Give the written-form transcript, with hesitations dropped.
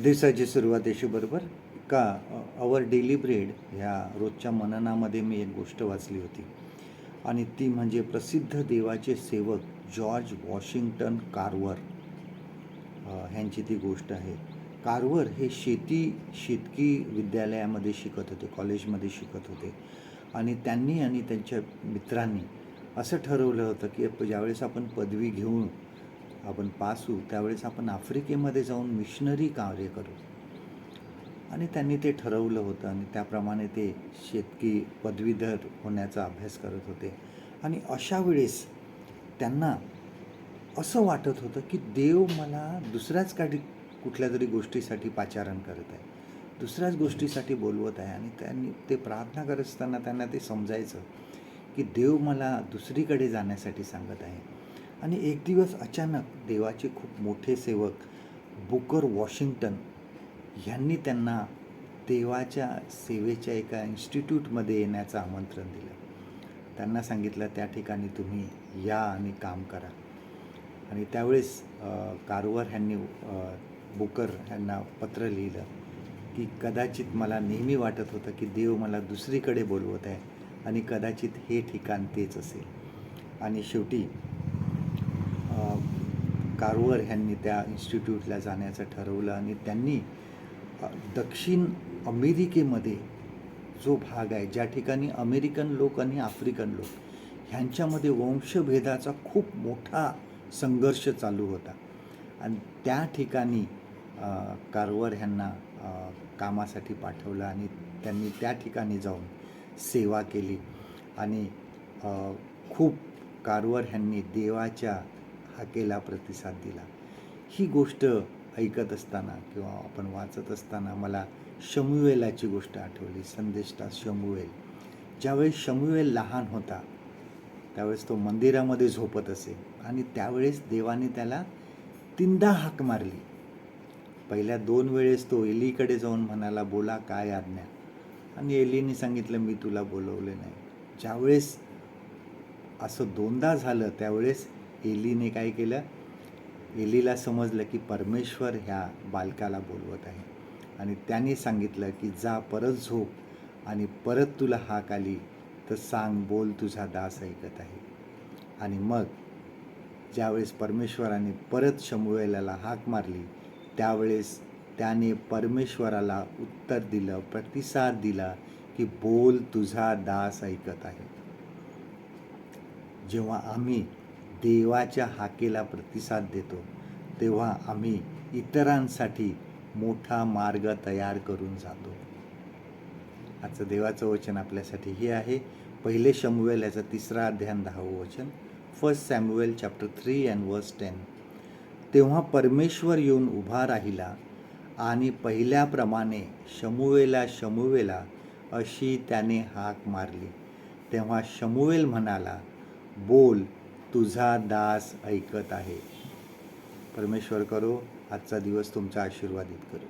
दिवसाची सुरुवात बरोबर का आवर डेली ब्रेड ह्या रोजच्या मननामध्ये मी एक गोष्ट वाचली होती आणि ती म्हणजे प्रसिद्ध देवाचे सेवक जॉर्ज वॉशिंग्टन कार्वर ह्यांची ती गोष्ट आहे. कार्वर हे शेतकी विद्यालयामध्ये शिकत होते, कॉलेजमध्ये शिकत होते आणि त्यांनी आणि त्यांच्या मित्रांनी असं ठरवलं होतं की ज्यावेळेस आपण पदवी घेऊन आपण पास होऊ त्यावेळेस आपण आफ्रिकेमध्ये जाऊन मिशनरी कार्य करू. आणि त्यांनी ते ठरवलं होतं आणि त्याप्रमाणे ते शेतकी पदवीधर होण्याचा अभ्यास करत होते. आणि अशा वेळेस त्यांना असं वाटत होतं की देव मला दुसऱ्याच कुठल्या तरी गोष्टीसाठी पाचारण करत आहे, दुसऱ्याच गोष्टीसाठी बोलवत आहे. आणि त्यांनी ते प्रार्थना करत असताना त्यांना ते समजायचं की देव मला दुसरीकडे जाण्यासाठी सांगत आहे. आणि एक दिवस अचानक देवाचे खूप मोठे सेवक बुकर वॉशिंग्टन यांनी त्यांना देवाच्या सेवेच्या एका इन्स्टिट्यूटमध्ये येण्याचं आमंत्रण दिलं. त्यांना सांगितलं त्या ठिकाणी तुम्ही या आणि काम करा. आणि त्यावेळेस कार्वर ह्यांनी बुकर ह्यांना पत्र लिहिलं की कदाचित मला नेहमी वाटत होतं की देव मला दुसरीकडे बोलवत आहे आणि कदाचित हे ठिकाण तेच असेल. आणि शेवटी कार्वर ह्यांनी त्या इन्स्टिट्यूटला जाण्याचं ठरवलं आणि त्यांनी दक्षिण अमेरिकेमध्ये जो भाग आहे, ज्या ठिकाणी अमेरिकन लोक आणि आफ्रिकन लोक ह्यांच्यामध्ये वंशभेदाचा खूप मोठा संघर्ष चालू होता आणि त्या ठिकाणी कार्वर ह्यांना कामासाठी पाठवलं आणि त्यांनी त्या ठिकाणी जाऊन सेवा केली. आणि खूप कार्वर ह्यांनी देवाच्या हाकेला प्रतिसाद दिला. ही गोष्ट ऐकत असताना किंवा आपण वाचत असताना मला शमूएलाची गोष्ट आठवली. संदेष्टा शमूएल. ज्यावेळेस शमूएल लहान होता त्यावेळेस तो मंदिरामध्ये झोपत असे आणि त्यावेळेस देवाने त्याला 3दा हाक मारली. पहिल्या 2 वेळेस तो एलीकडे जाऊन म्हणाला, बोला काय आज्ञा. आणि एलीने सांगितलं, मी तुला बोलवले नाही. ज्यावेळेस असं 2दा झालं त्यावेळेस एलीने काय केलं, एलीला समजलं की परमेश्वर ह्या बालकाला बोलवत आहे आणि त्याने सांगितलं की जा परत झोप आणि परत तुला हाक आली तर सांग, बोल तुझा दास ऐकत आहे. आणि मग ज्यावेळेस परमेश्वराने परत शमूएलाला हाक मारली त्यावेळेस त्याने परमेश्वराला उत्तर दिलं, प्रतिसाद दिला की बोल तुझा दास ऐकत आहे. जेव्हा आम्ही देवाच्या हाकेला प्रतिसाद देतो तेव्हा आम्ही इतरांसाठी मोठा मार्ग तयार करून जातो. आजचं देवाचं वचन आपल्यासाठी हे आहे. 1 शमूएल याचा 3रा अध्याय 10वं वचन. 1 सॅम्युएल चॅप्टर 3 and verse 10. तेव्हा परमेश्वर येऊन उभा राहिला आणि पहिल्याप्रमाणे शमूएला शमूएला अशी त्याने हाक मारली. तेव्हा शमूएल म्हणाला, बोल तुझा दास ऐकत आहे. परमेश्वर करो आजचा दिवस तुमचा आशीर्वादित करो.